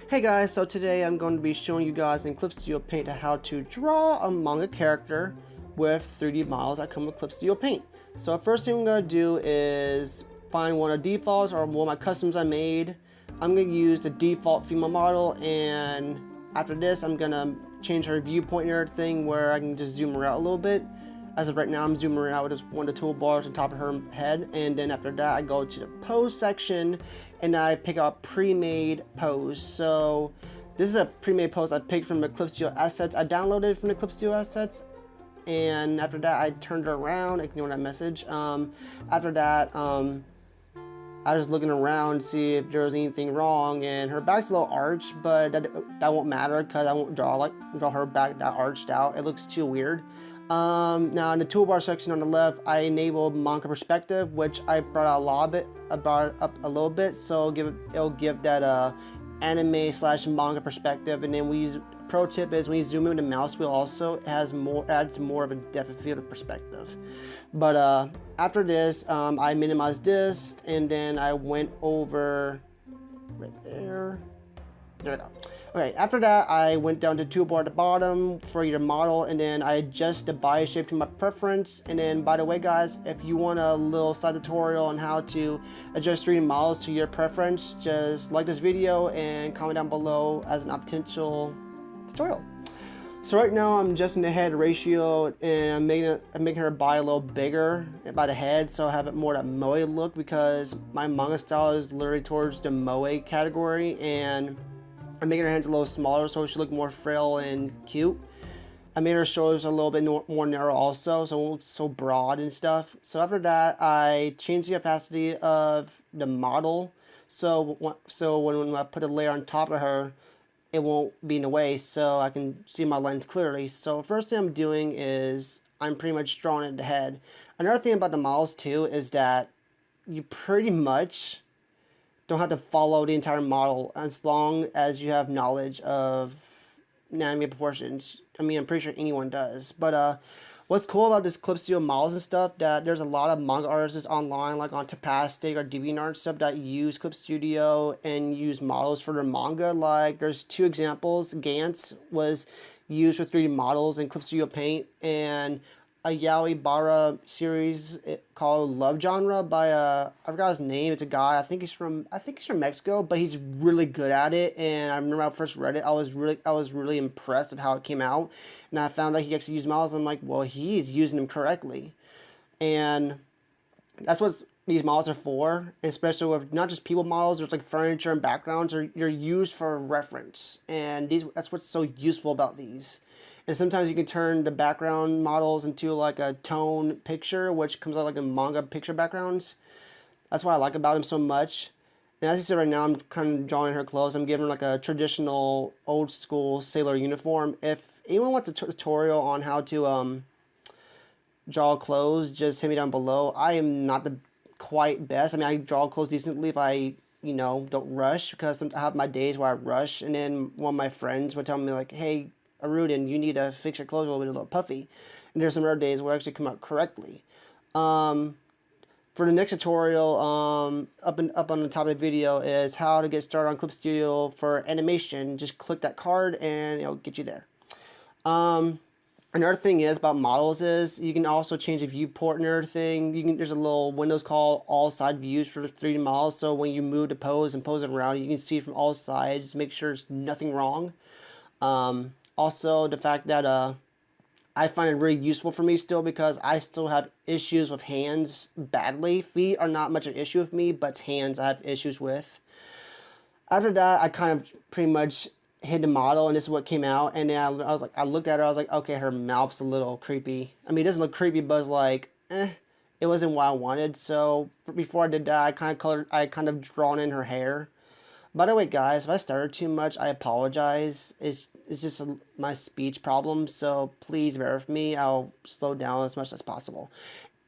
Hey guys, so today I'm going to be showing you guys in Clip Studio Paint how to draw a manga character with 3D models that come with Clip Studio Paint. So first thing I'm going to do is find one of the defaults or one of my customs I made. I'm going to use the default female model, and after this I'm going to change her viewpoint and everything where I can just zoom her out a little bit. As of right now, I'm zooming her out with one of the toolbars on top of her head, and then after that I go to the pose section and I pick out pre-made pose. So this is a pre-made pose I picked from the Clip Studio assets. I downloaded it from the Clip Studio assets, and after that I turned her around. Ignore that message. After that I was looking around to see if there was anything wrong, and her back's a little arched, but that won't matter because I won't draw her back that arched out. It looks too weird. Now in the toolbar section on the left, I enabled manga perspective, which I brought out a lot of it. I brought it up a little bit, so it'll give that anime / manga perspective. And then we use pro tip is when you zoom in with the mouse wheel, also it adds more of a depth of field of perspective. But after this, I minimized this, and then I went over right there. There we go. Okay, after that, I went down to toolbar at the bottom for your model, and then I adjust the body shape to my preference. And then, by the way, guys, if you want a little side tutorial on how to adjust 3D models to your preference, just like this video and comment down below as an potential tutorial. So right now, I'm adjusting the head ratio, and I'm making her body a little bigger by the head, so I have it more that moe look, because my manga style is literally towards the moe category, and I'm making her hands a little smaller so she look more frail and cute. I made her shoulders a little bit more narrow also, so it won't look so broad and stuff. So after that, I changed the opacity of the model, so when I put a layer on top of her, it won't be in the way, so I can see my lens clearly. So first thing I'm doing is I'm pretty much drawing in the head. Another thing about the models too is that you pretty much don't have to follow the entire model as long as you have knowledge of anatomy proportions. I mean, I'm pretty sure anyone does. But what's cool about this Clip Studio models and stuff, that there's a lot of manga artists online, like on Tapastic or DeviantArt and stuff, that use Clip Studio and use models for their manga. Like, there's two examples. Gantz was used with 3D models in Clip Studio Paint, and a Yaoi Bara series called Love Genre by I forgot his name. It's a guy. I think he's from Mexico, but he's really good at it. And I remember when I first read it, I was really impressed with how it came out. And I found out he actually used models. I'm like, well, he's using them correctly, and that's what these models are for. And especially with not just people models, there's like furniture and backgrounds, or you're used for reference. And that's what's so useful about these. And sometimes you can turn the background models into like a tone picture, which comes out like a manga picture backgrounds. That's what I like about them so much. And as you see right now, I'm kind of drawing her clothes. I'm giving her like a traditional old school sailor uniform. If anyone wants a tutorial on how to draw clothes, just hit me down below. I am not the quite best. I mean, I draw clothes decently if I, don't rush, because I have my days where I rush. And then one of my friends would tell me like, hey, Aruden, you need to fix your clothes a little puffy. And there's some other days where it actually come out correctly. For the next tutorial, up on the top of the video is how to get started on Clip Studio for animation. Just click that card and it'll get you there. Another thing is about models is you can also change the viewport and everything. There's a little Windows called all side views for the 3D models. So when you move the pose and pose it around, you can see it from all sides. Make sure there's nothing wrong. Also, the fact that I find it really useful for me still, because I still have issues with hands badly. Feet are not much of an issue with me, but hands I have issues with. After that, I kind of pretty much hit the model, and this is what came out. And then I looked at her, I was like, okay, her mouth's a little creepy. I mean, it doesn't look creepy, but it's like, it wasn't what I wanted. So before I did that, I kind of drawn in her hair. By the way, guys, if I started too much, I apologize. It's just my speech problem, so please bear with me. I'll slow down as much as possible.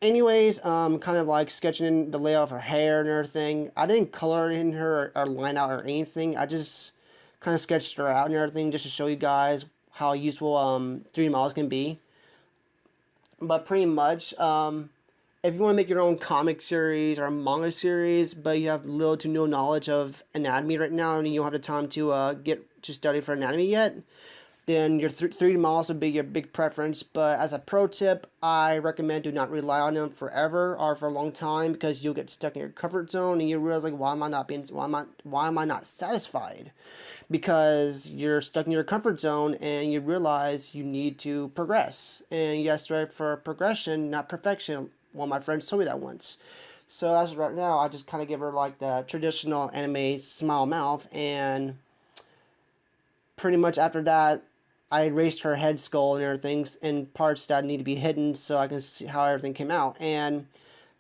Anyways, kind of like sketching in the layout of her hair and everything. I didn't color in her or line out or anything. I just kind of sketched her out and everything just to show you guys how useful 3D models can be. But pretty much, if you want to make your own comic series or manga series, but you have little to no knowledge of anatomy right now, and you don't have the time to get to study for anatomy yet, then your 3D models would be your big preference. But as a pro tip, I recommend do not rely on them forever or for a long time, because you'll get stuck in your comfort zone and you realize, like, why am I not satisfied? Because you're stuck in your comfort zone and you realize you need to progress, and you gotta strive for progression, not perfection. One of my friends told me that once. So as of right now, I just kind of give her like the traditional anime smile mouth, and pretty much after that, I erased her head skull and everything in parts that need to be hidden so I can see how everything came out. And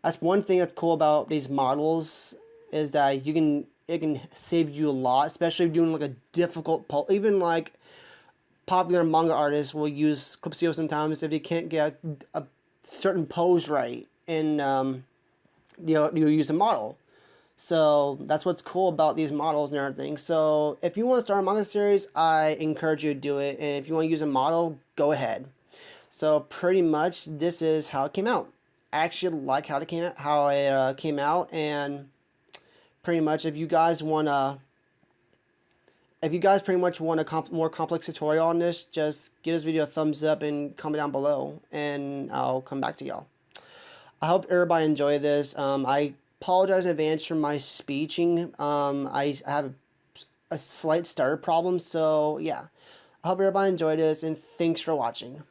that's one thing that's cool about these models, is that it can save you a lot, especially if you're doing like a difficult even like popular manga artists will use Clipsio sometimes if they can't get a certain pose right, and you use a model. So that's what's cool about these models and everything. So if you want to start a manga series, I encourage you to do it. And if you want to use a model, go ahead. So pretty much this is how it came out. I actually like how it came out, and pretty much if you guys pretty much want a more complex tutorial on this, just give this video a thumbs up and comment down below, and I'll come back to y'all. I hope everybody enjoyed this. I apologize in advance for my speeching. I have a slight stutter problem, so yeah. I hope everybody enjoyed this, and thanks for watching.